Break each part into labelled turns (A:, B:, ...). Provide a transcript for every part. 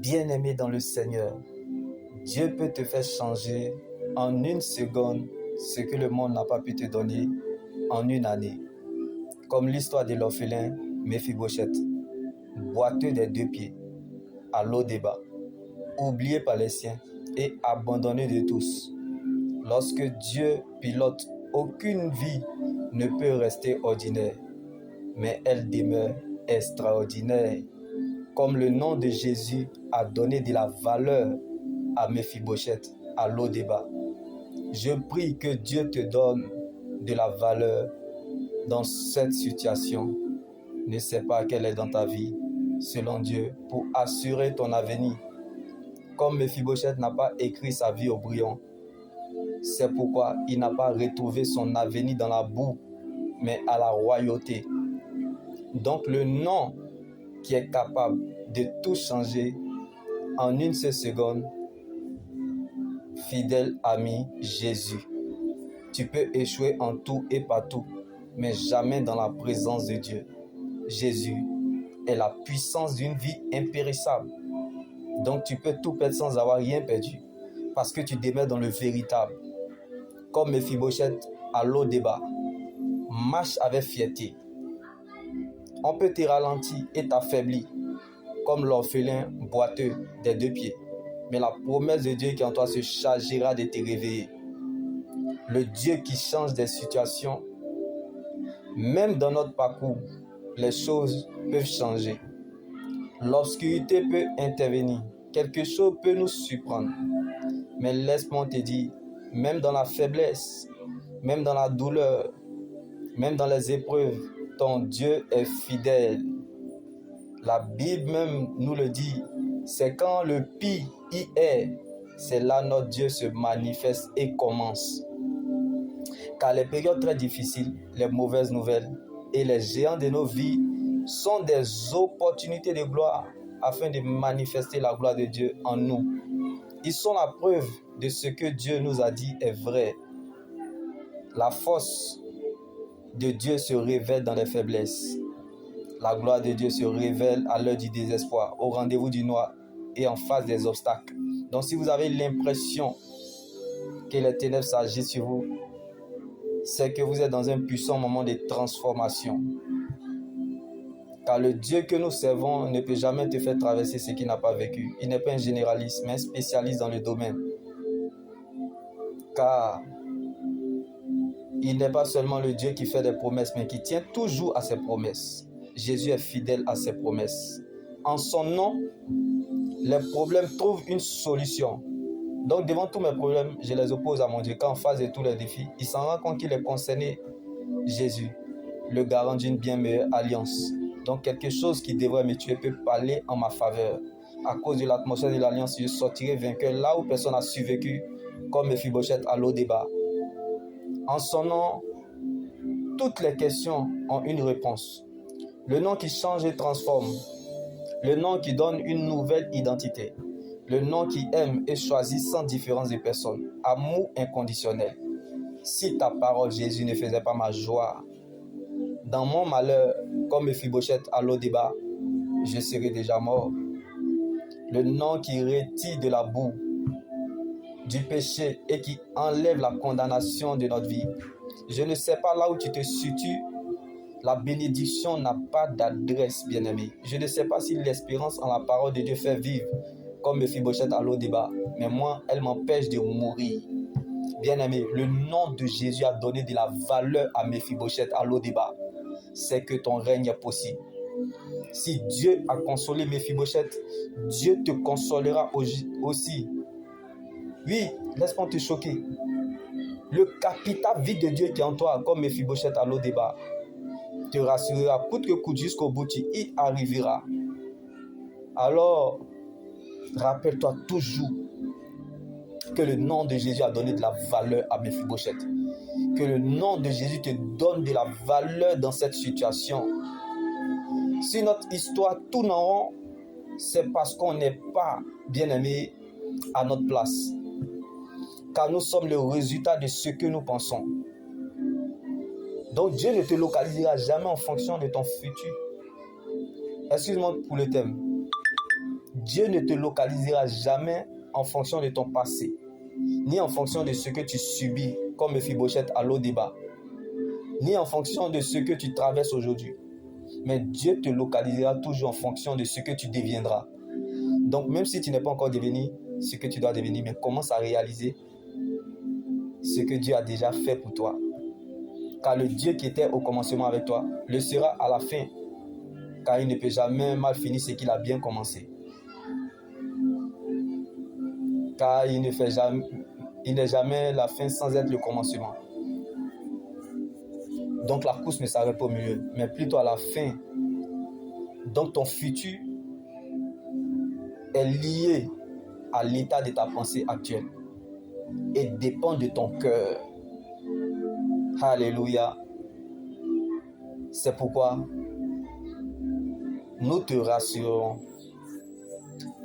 A: Bien-aimé dans le Seigneur, Dieu peut te faire changer en une seconde ce que le monde n'a pas pu te donner en une année. Comme l'histoire de l'orphelin Méphibosheth, boiteux des 2 pieds, à Lo-débat, oublié par les siens et abandonné de tous. Lorsque Dieu pilote, aucune vie ne peut rester ordinaire, mais elle demeure extraordinaire. Comme le nom de Jésus a donné de la valeur à Méphibosheth, à Lo-débat. Je prie que Dieu te donne de la valeur dans cette situation. Ne sais pas quelle est dans ta vie, selon Dieu, pour assurer ton avenir. Comme Méphibosheth n'a pas écrit sa vie au brouillon, c'est pourquoi il n'a pas retrouvé son avenir dans la boue, mais à la royauté. Donc le nom qui est capable de tout changer en une seule seconde, fidèle ami Jésus. Tu peux échouer en tout et partout, mais jamais dans la présence de Dieu. Jésus est la puissance d'une vie impérissable. Donc tu peux tout perdre sans avoir rien perdu, parce que tu demeures dans le véritable. Comme Méphibosheth à Lo-débat, marche avec fierté. On peut te ralentir et t'affaiblir, comme l'orphelin boiteux des 2 pieds. Mais la promesse de Dieu qui en toi se chargera de te réveiller. Le Dieu qui change des situations, même dans notre parcours, les choses peuvent changer. L'obscurité peut intervenir, quelque chose peut nous surprendre. Mais laisse-moi te dire, même dans la faiblesse, même dans la douleur, même dans les épreuves, ton Dieu est fidèle. La Bible même nous le dit, c'est quand le pire y est, c'est là notre Dieu se manifeste et commence. Car les périodes très difficiles, les mauvaises nouvelles et les géants de nos vies sont des opportunités de gloire afin de manifester la gloire de Dieu en nous. Ils sont la preuve de ce que Dieu nous a dit est vrai. La force de Dieu se révèle dans les faiblesses. La gloire de Dieu se révèle à l'heure du désespoir, au rendez-vous du noir et en face des obstacles. Donc si vous avez l'impression que les ténèbres s'agissent sur vous, c'est que vous êtes dans un puissant moment de transformation. Car le Dieu que nous servons ne peut jamais te faire traverser ce qu'il n'a pas vécu. Il n'est pas un généraliste, mais un spécialiste dans le domaine. Car il n'est pas seulement le Dieu qui fait des promesses, mais qui tient toujours à ses promesses. Jésus est fidèle à ses promesses. En son nom, les problèmes trouvent une solution. Donc devant tous mes problèmes, je les oppose à mon Dieu. Quand en face de tous les défis, il s'en rend compte qu'il est concerné. Jésus, le garant d'une bien meilleure alliance. Donc quelque chose qui devrait me tuer peut parler en ma faveur. À cause de l'atmosphère de l'alliance, je sortirai vainqueur là où personne n'a survécu, comme Méphibosheth à Lo-débat. En son nom, toutes les questions ont une réponse. Le nom qui change et transforme. Le nom qui donne une nouvelle identité. Le nom qui aime et choisit sans différence de personne. Amour inconditionnel. Si ta parole, Jésus, ne faisait pas ma joie, dans mon malheur, comme Méphibosheth à Lo-débat, je serais déjà mort. Le nom qui retire de la boue, du péché et qui enlève la condamnation de notre vie. Je ne sais pas là où tu te situes. La bénédiction n'a pas d'adresse, bien-aimé. Je ne sais pas si l'espérance en la parole de Dieu fait vivre, comme Méphibosheth à Lo-débat, mais moi, elle m'empêche de mourir. Bien-aimé, le nom de Jésus a donné de la valeur à Méphibosheth à Lo-débat. C'est que ton règne est possible. Si Dieu a consolé Méphibosheth, Dieu te consolera aussi. Oui, laisse-moi te choquer. Le capital vie de Dieu qui est en toi, comme Méphibosheth à Lo-débat, te rassurera coûte que coûte jusqu'au bout, tu y arriveras. Alors, rappelle-toi toujours que le nom de Jésus a donné de la valeur à Méphibosheth. Que le nom de Jésus te donne de la valeur dans cette situation. Si notre histoire tourne en rond, c'est parce qu'on n'est pas, bien-aimé, à notre place. Car nous sommes le résultat de ce que nous pensons. Donc Dieu ne te localisera jamais en fonction de ton futur. Excuse-moi pour le thème. Dieu ne te localisera jamais en fonction de ton passé, ni en fonction de ce que tu subis, comme Mephibosheth à Lo-Débat, ni en fonction de ce que tu traverses aujourd'hui. Mais Dieu te localisera toujours en fonction de ce que tu deviendras. Donc, même si tu n'es pas encore devenu ce que tu dois devenir, mais commence à réaliser ce que Dieu a déjà fait pour toi. Car le Dieu qui était au commencement avec toi le sera à la fin, car il ne peut jamais mal finir ce qu'il a bien commencé. Car il n'est jamais la fin sans être le commencement. Donc la course ne s'arrête pas au milieu, mais plutôt à la fin. Donc ton futur est lié à l'état de ta pensée actuelle et dépend de ton cœur. Alléluia. C'est pourquoi nous te rassurons,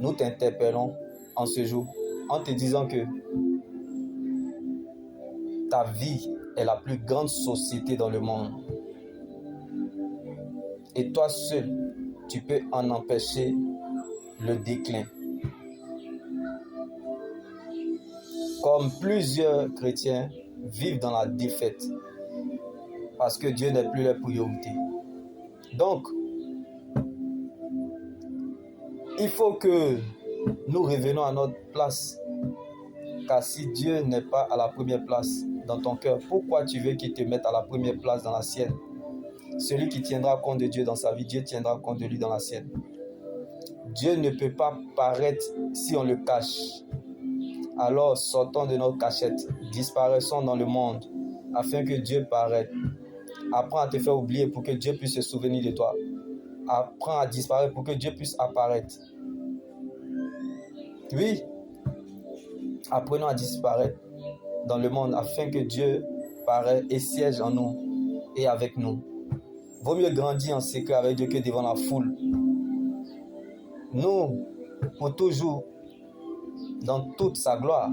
A: nous t'interpellons en ce jour en te disant que ta vie est la plus grande société dans le monde. Et toi seul, tu peux en empêcher le déclin. Comme plusieurs chrétiens vivent dans la défaite parce que Dieu n'est plus leur priorité. Donc, il faut que nous revenons à notre place. Car si Dieu n'est pas à la première place dans ton cœur, pourquoi tu veux qu'il te mette à la première place dans la sienne? Celui qui tiendra compte de Dieu dans sa vie, Dieu tiendra compte de lui dans la sienne. Dieu ne peut pas paraître si on le cache. Alors sortons de notre cachette, disparaissons dans le monde afin que Dieu paraisse. Apprends à te faire oublier pour que Dieu puisse se souvenir de toi. Apprends à disparaître pour que Dieu puisse apparaître. Oui, apprenons à disparaître dans le monde afin que Dieu paraisse et siège en nous et avec nous. Vaut mieux grandir en secret avec Dieu que devant la foule. Nous, pour toujours, dans toute sa gloire,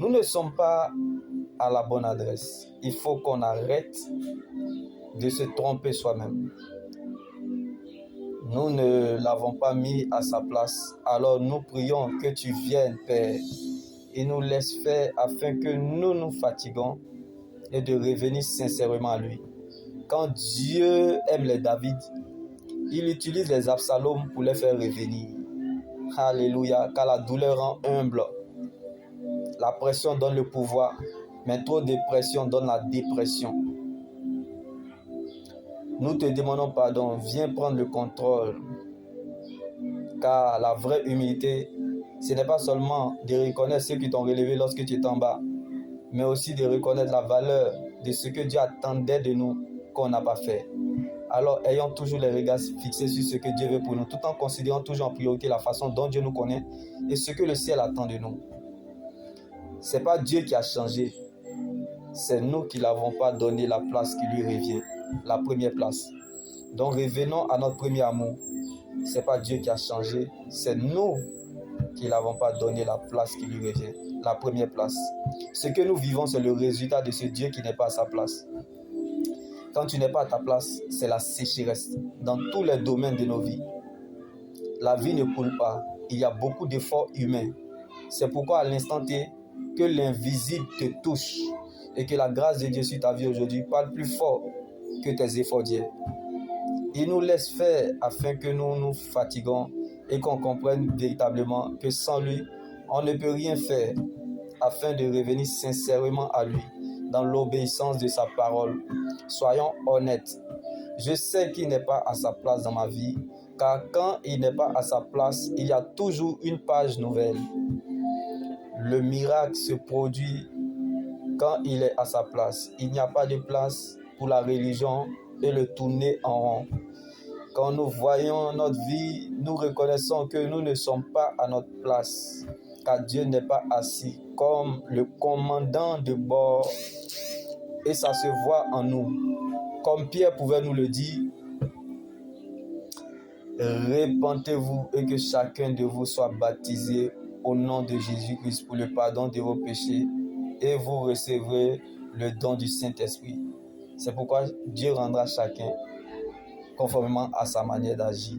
A: nous ne sommes pas à la bonne adresse. Il faut qu'on arrête de se tromper soi-même. Nous ne l'avons pas mis à sa place. Alors nous prions que tu viennes, Père, et nous laisse faire afin que nous nous fatiguons et de revenir sincèrement à lui. Quand Dieu aime les David, il utilise les Absalom pour les faire revenir. Alléluia, car la douleur rend humble. La pression donne le pouvoir, mais trop de pression donne la dépression. Nous te demandons pardon, viens prendre le contrôle. Car la vraie humilité, ce n'est pas seulement de reconnaître ceux qui t'ont relevé lorsque tu es en bas, mais aussi de reconnaître la valeur de ce que Dieu attendait de nous qu'on n'a pas fait. Alors, ayons toujours les regards fixés sur ce que Dieu veut pour nous, tout en considérant toujours en priorité la façon dont Dieu nous connaît et ce que le ciel attend de nous. Ce n'est pas Dieu qui a changé, c'est nous qui ne l'avons pas donné la place qui lui revient, la première place. Donc, revenons à notre premier amour. Ce n'est pas Dieu qui a changé, c'est nous qui ne l'avons pas donné la place qui lui revient, la première place. Ce que nous vivons, c'est le résultat de ce Dieu qui n'est pas à sa place. Quand tu n'es pas à ta place, c'est la sécheresse dans tous les domaines de nos vies. La vie ne coule pas. Il y a beaucoup d'efforts humains. C'est pourquoi à l'instant T, que l'invisible te touche et que la grâce de Dieu sur ta vie aujourd'hui parle plus fort que tes efforts d'hier. Il nous laisse faire afin que nous nous fatiguons et qu'on comprenne véritablement que sans lui, on ne peut rien faire afin de revenir sincèrement à lui dans l'obéissance de sa parole. Soyons honnêtes. Je sais qu'il n'est pas à sa place dans ma vie, car quand il n'est pas à sa place, il y a toujours une page nouvelle. Le miracle se produit quand il est à sa place. Il n'y a pas de place pour la religion et le tourner en rond. Quand nous voyons notre vie, nous reconnaissons que nous ne sommes pas à notre place, car Dieu n'est pas assis comme le commandant de bord, et ça se voit en nous. Comme Pierre pouvait nous le dire, répentez-vous et que chacun de vous soit baptisé au nom de Jésus-Christ pour le pardon de vos péchés, et vous recevrez le don du Saint-Esprit. C'est pourquoi Dieu rendra chacun conformément à sa manière d'agir.